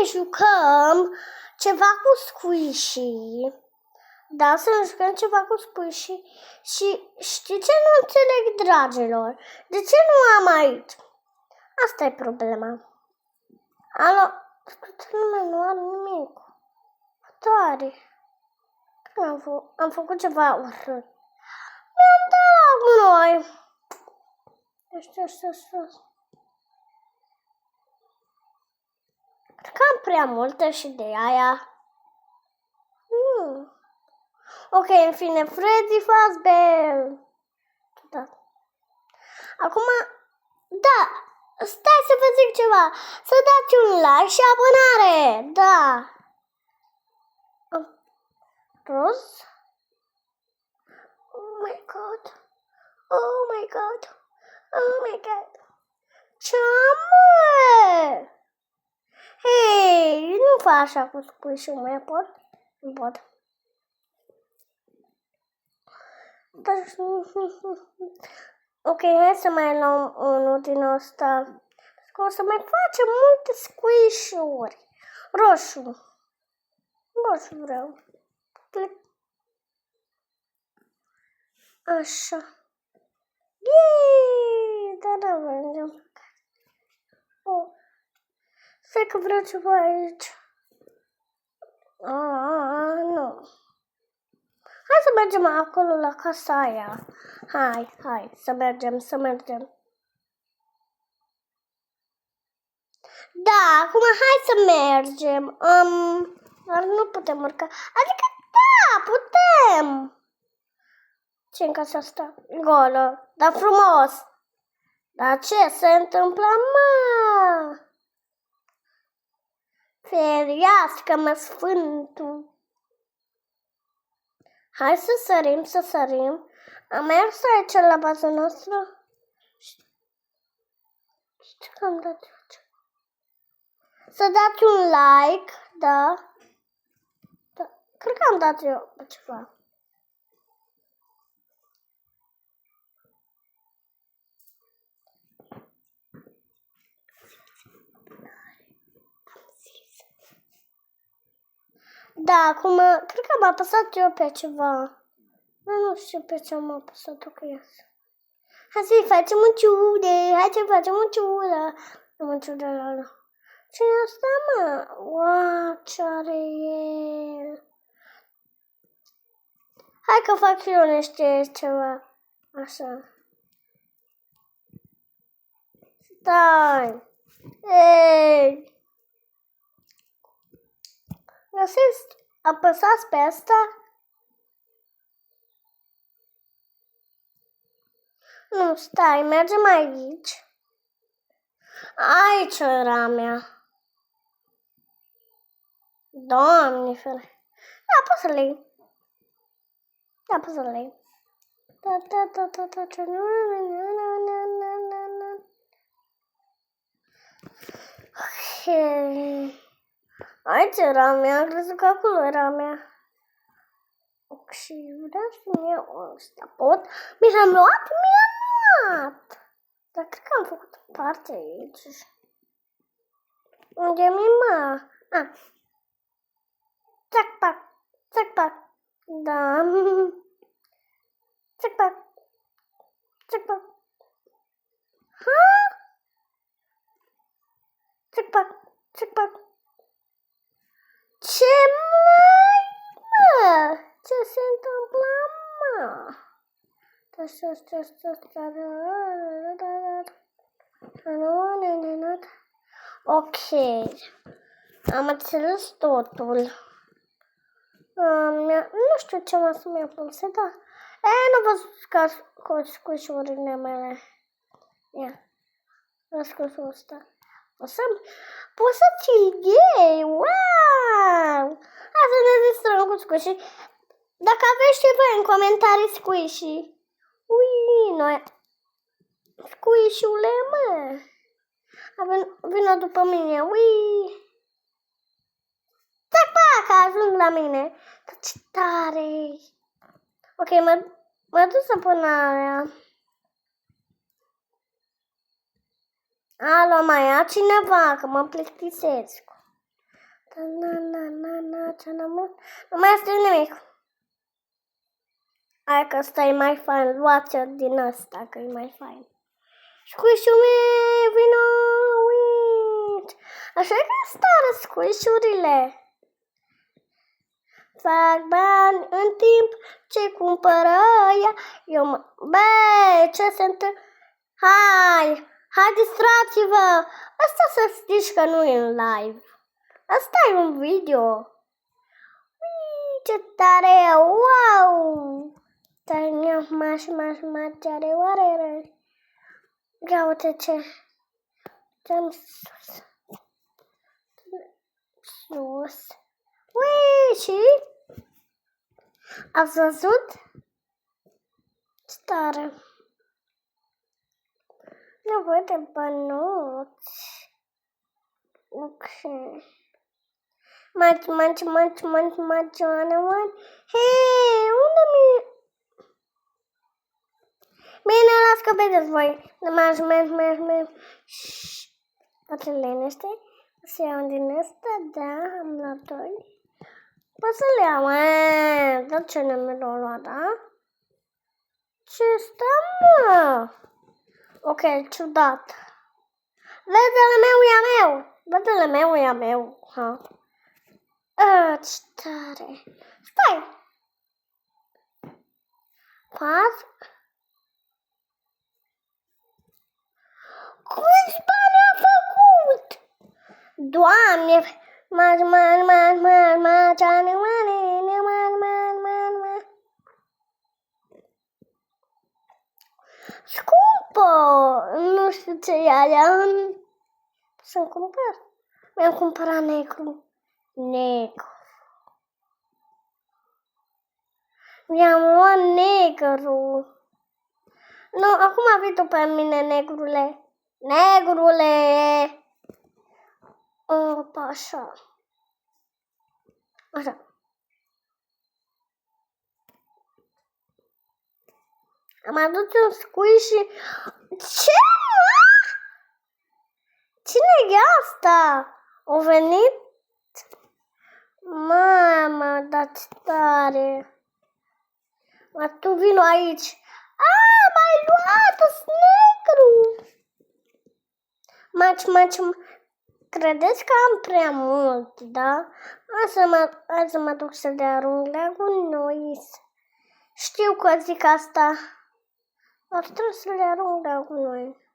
ne jucăm ceva cu squishy. Da, să ne jucăm ceva cu squishy. Și știi ce nu înțeleg, dragilor? De ce nu am aici? Asta e problema. Alo, lumea nu are nimic. Tare. Am făcut ceva urât. Mi-am dat la gunoi. Cred că am prea multe și de aia. Ok, în fine, Freddy Fazbear. Da. Acum, da, stai să vă zic ceva. Să dați un like și abonare. Da. Roz? Oh my god. Oh my god. Oh my god. Ce-am? Hei, nu fă așa cu squishy-ul meu, pot? Nu pot. Ok, hai să mai luăm unul din ăsta. O să mai facem multe squishy-uri. Roșu. Roșu vreau. Așa. Yeee! Da, vrem. Stai că vreau ceva aici. Nu. Hai să mergem acolo la casa aia. Hai, să mergem. Da, acum hai să mergem. Dar nu putem urca. Adică da, putem. Ce în casa asta? Golă, dar frumos. Dar ce se întâmplă, mă? Ferească-mă Sfântul. Hai să sărim. Am mers aici la baza noastră. Știu că am dat eu ceva. Să dați un like, da. Cred că am dat eu ceva. Da, acum, cred că am apăsat eu pe ceva. Nu știu pe ce am apăsat-o cu ea. Hai să-i facem un ciude, hai să facem un ciudă. Un ciudă ăla. Ce e asta, mă? Wow, ce are el? Hai că fac eu niște ceva. Așa. Stai. Ei. Găsiți? Apăsați pe asta. Nu, stai, mergem aici. Aici era mea. Doamne, fere. Da, poți să le iei. Aici era mea, am crezut că acolo era mea. Și vreau să-mi iau ăsta. Pot? Mi l-am luat? Dar cred că am făcut parte aici. Unde mi mă? Țac-pac. Da. Țac-pac. Țac-pac. Ce mă? Ce se întâmplă, mă? Ok. Am înțeles totul. Nu știu ce mă să mi-a pus, da. Nu vă jucați cu scușurile mele. Ia. Răscusul ăsta. Poți să ții. Wow! Hai să ne distrăm cu squishy. Dacă aveți ceva în comentarii squishy. Ui, noi. Squishy-ule, mă. Vină după mine. Ui. Tac, ajung la mine. Ce tare. Ok, mă duc să pun aia. Alo, mai ia cineva, că mă plictisesc. Nu mai este nimic. Hai că ăsta e mai fain. Luați-o din ăsta, că e mai fain. Squish-ul meu, vino, uite. Așa că stare squish-urile. Fac bani în timp ce cumpără ea. Băi, ce se întâmplă? Hai, distrați-vă. Asta să știți că nu e în live. Asta e un video. Ui, ce tare, wow! Dar mi-am are oare. Ia uite ce. Ce-am sus. Sus. Ui, și? Ați văzut? Ce tare. Nevoie de bănuți. Ok. Maci. Hei, unde mi... Bine, las că vedeți voi. Merg. Poate liniște. O să iau din ăsta, da, am luat 2. Pot să le iau, dar ce nu mi l-o lua, da? Ce stă, mă? Ok, ciudat. Vedele meu e a meu, ha. Ce tare. Stai. Pas. Câți bani am făcut? Doamne, scumpă, nu știu ce e alea. Să-mi cumpăr. Mi-am cumpărat negru. Mi-am luat negru. Nu, acum vii tu pe mine, negrule. Opa, așa. Am adus un squish. Ce, mă? Cine e asta? O venit? Mama, dați tare. Mă, tu vino aici. M-ai luat, negru. Maci. Credeți că am prea mult, da? Hai să mă duc să le arunc la gunoi. Știu că zic asta. Dar trebuie să le arunc la gunoi.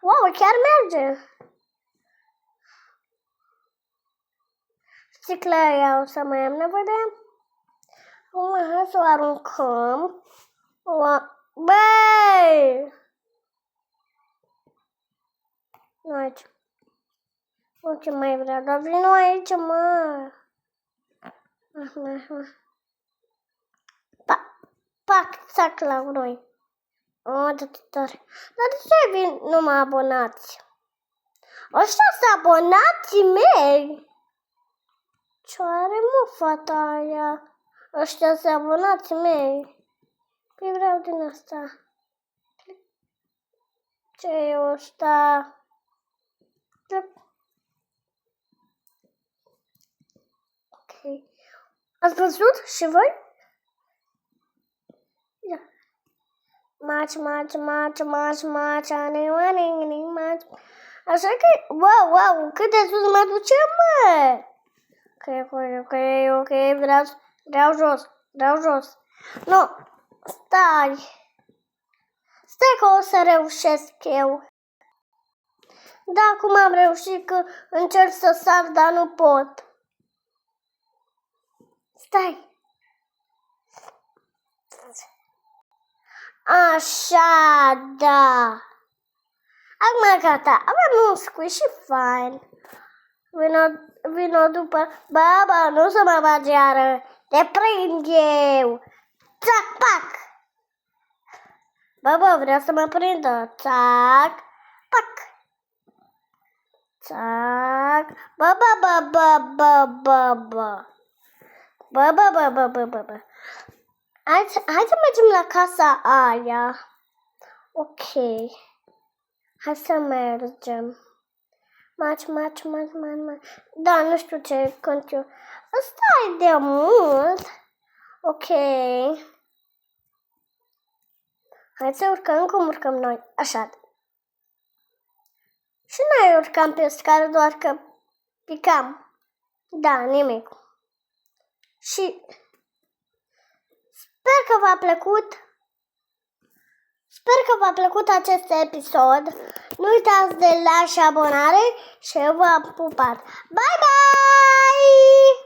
Wow, chiar merge. Sticla aia o să mai am nevoie de ea. Acum hai să o aruncăm. Băi! Nu aici. Nu ce mai vrea, dar vino aici, mă. Pac, țac la noi. De tare. Dar de ce vin numai abonați? Ăștia sunt abonații mei. Ce are, mă, fata aia? Ăștia sunt abonații mei. Păi vreau din asta. Ce e ăsta? Ok. Ați văzut și voi? Ia. Maci. Așa că, wow, cât de sus mă duce, mă? Ok, vreau jos. Nu, stai că o să reușesc eu. Da, acum am reușit că încerc să sar, dar nu pot. Stai. Așa, da. Acum gata, avem un squishy fain. Vino după. Baba, nu să mă bagi iară. Te prind eu. Țac, pac. Baba, vreau să mă prindă. Țac, pac. Țac. Baba. Hai să mergem la casa aia. Ok. Hai să mergem. Maci. Da, nu știu ce cont eu. Asta e de mult. Ok. Hai să urcăm cum urcăm noi. Așa. Și noi urcam pe scară, doar că picam. Da, nimic. Și sper că v-a plăcut. Sper că v-a plăcut acest episod. Nu uitați de like și abonare și eu v-am pupat. Bye, bye!